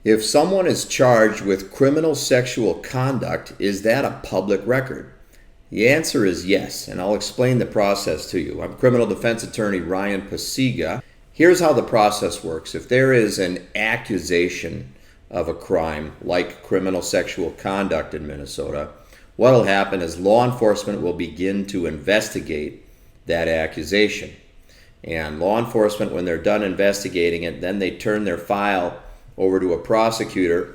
If someone is charged with criminal sexual conduct, is that a public record? The answer is yes, and I'll explain the process to you. I'm criminal defense attorney Ryan Pacyga. Here's how the process works. If there is an accusation of a crime like criminal sexual conduct in Minnesota, what will happen is law enforcement will begin to investigate that accusation. And law enforcement, when they're done investigating it, then they turn their file over to a prosecutor,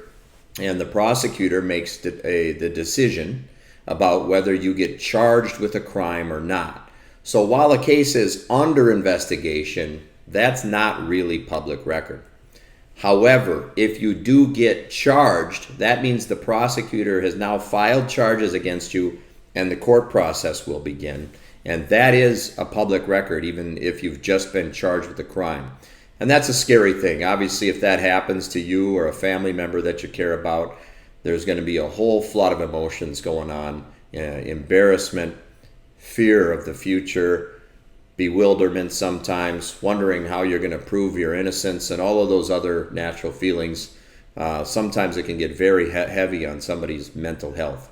and the prosecutor makes the decision about whether you get charged with a crime or not. So while a case is under investigation, that's not really public record. However, if you do get charged, that means the prosecutor has now filed charges against you and the court process will begin. And that is a public record, even if you've just been charged with a crime. And that's a scary thing. Obviously, if that happens to you or a family member that you care about, there's going to be a whole flood of emotions going on. Embarrassment, fear of the future, bewilderment sometimes, wondering how you're going to prove your innocence, and all of those other natural feelings. Sometimes it can get very heavy on somebody's mental health.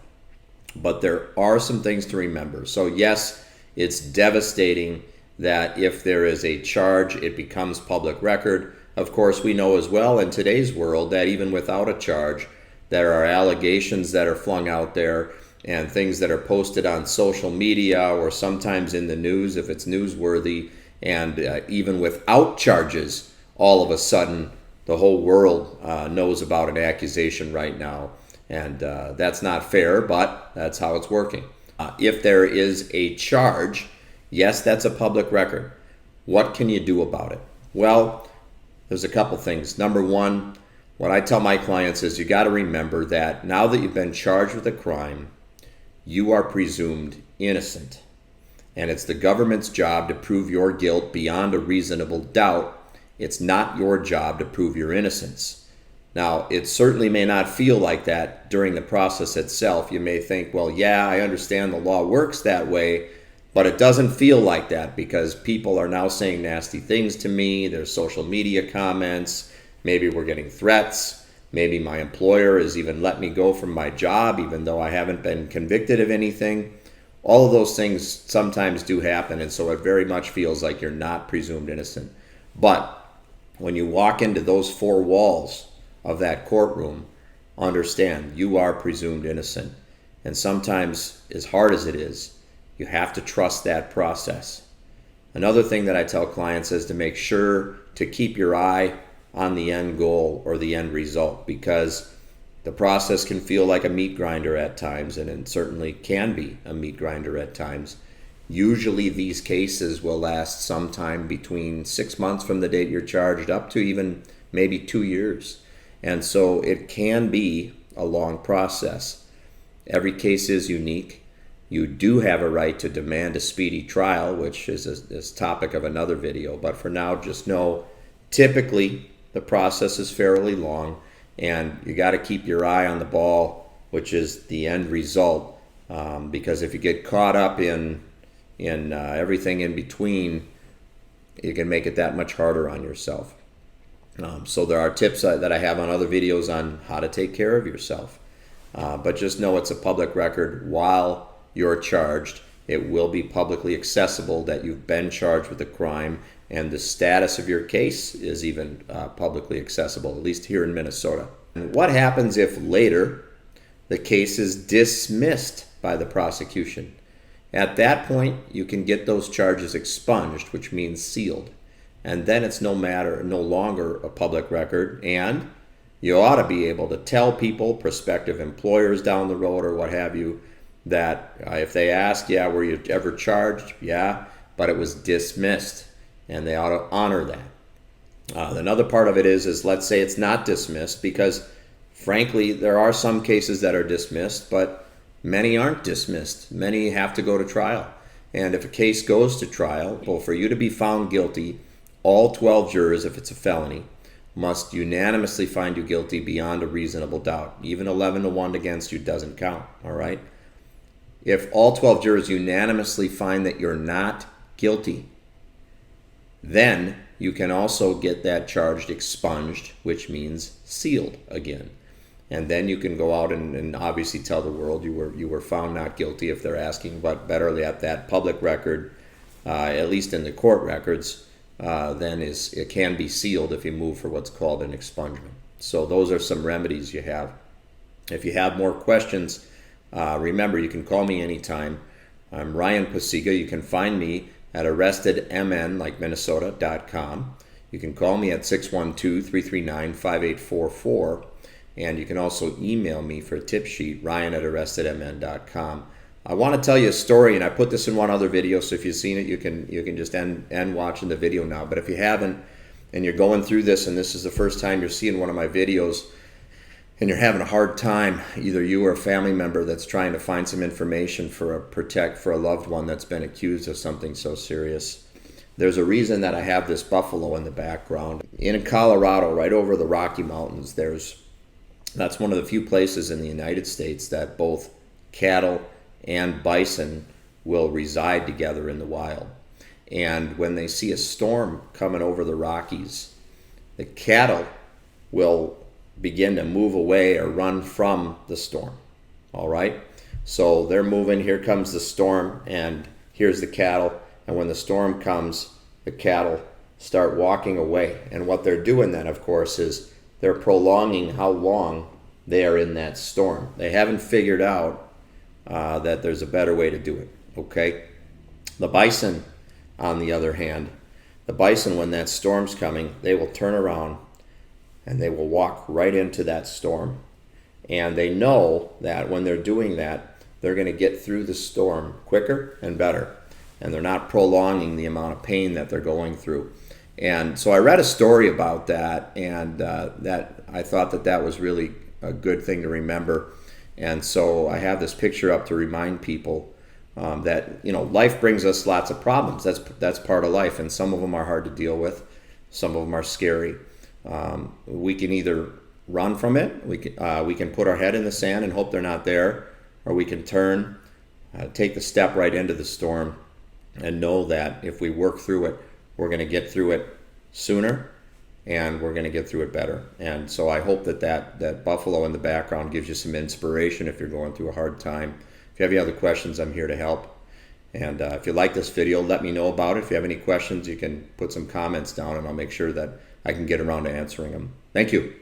But there are some things to remember. So yes, it's devastating that if there is a charge, it becomes public record. Of course, we know as well in today's world that even without a charge, there are allegations that are flung out there and things that are posted on social media or sometimes in the news if it's newsworthy. And even without charges, all of a sudden, the whole world knows about an accusation right now. And that's not fair, but that's how it's working. If there is a charge, yes, that's a public record. What can you do about it? Well, there's a couple things. Number one, what I tell my clients is you got to remember that now that you've been charged with a crime, you are presumed innocent. And it's the government's job to prove your guilt beyond a reasonable doubt. It's not your job to prove your innocence. Now, it certainly may not feel like that during the process itself. You may think, well, yeah, I understand the law works that way, but it doesn't feel like that because people are now saying nasty things to me. There's social media comments. Maybe we're getting threats. Maybe my employer has even let me go from my job even though I haven't been convicted of anything. All of those things sometimes do happen, and so it very much feels like you're not presumed innocent. But when you walk into those four walls of that courtroom, understand you are presumed innocent. And sometimes, as hard as it is, you have to trust that process. Another thing that I tell clients is to make sure to keep your eye on the end goal or the end result, because the process can feel like a meat grinder at times, and it certainly can be a meat grinder at times. Usually these cases will last sometime between 6 months from the date you're charged up to even maybe 2 years. And so it can be a long process. Every case is unique. You do have a right to demand a speedy trial, which is a topic of another video. But for now, just know, typically, the process is fairly long, and you got to keep your eye on the ball, which is the end result. Because if you get caught up in everything in between, you can make it that much harder on yourself. So there are tips that I have on other videos on how to take care of yourself. But just know it's a public record while you're charged. It will be publicly accessible that you've been charged with a crime, and the status of your case is even publicly accessible, at least here in Minnesota. And what happens if later the case is dismissed by the prosecution? At that point, you can get those charges expunged, which means sealed. And then it's no longer a public record, and you ought to be able to tell people, prospective employers down the road or what have you, that if they ask, yeah, were you ever charged? Yeah, but it was dismissed, and they ought to honor that. Another part of it is let's say it's not dismissed, because frankly, there are some cases that are dismissed, but many aren't dismissed. Many have to go to trial. And if a case goes to trial, well, for you to be found guilty, all 12 jurors, if it's a felony, must unanimously find you guilty beyond a reasonable doubt. Even 11-1 against you doesn't count, all right? If all 12 jurors unanimously find that you're not guilty, then you can also get that charge expunged, which means sealed again. And then you can go out and obviously tell the world you were found not guilty if they're asking, but better at that public record, at least in the court records, then it can be sealed if you move for what's called an expungement. So those are some remedies you have. If you have more questions, remember you can call me anytime. I'm Ryan Pacyga. You can find me at arrestedmn, like Minnesota.com. You can call me at 612-339-5844. And you can also email me for a tip sheet, ryan@arrestedmn.com. I want to tell you a story, and I put this in one other video, so if you've seen it, you can just end watching the video now. But if you haven't, and you're going through this, and this is the first time you're seeing one of my videos, and you're having a hard time, either you or a family member that's trying to find some information for a loved one that's been accused of something so serious, there's a reason that I have this buffalo in the background. In Colorado, right over the Rocky Mountains, that's one of the few places in the United States that both cattle and bison will reside together in the wild. And when they see a storm coming over the Rockies, the cattle will begin to move away or run from the storm. All right? So they're moving, here comes the storm, and here's the cattle. And when the storm comes, the cattle start walking away. And what they're doing then, of course, is they're prolonging how long they are in that storm. They haven't figured out that there's a better way to do it, okay? The bison, on the other hand, when that storm's coming, they will turn around and they will walk right into that storm. And they know that when they're doing that, they're going to get through the storm quicker and better. And they're not prolonging the amount of pain that they're going through. And so I read a story about that, and that I thought that was really a good thing to remember. And so I have this picture up to remind people that life brings us lots of problems. That's part of life, and some of them are hard to deal with. Some of them are scary. We can either run from it. We can put our head in the sand and hope they're not there, or we can turn, take the step right into the storm, and know that if we work through it, we're going to get through it sooner, and we're going to get through it better. And so I hope that buffalo in the background gives you some inspiration if you're going through a hard time. If you have any other questions, I'm here to help. And if you like this video, let me know about it. If you have any questions, you can put some comments down, and I'll make sure that I can get around to answering them. Thank you.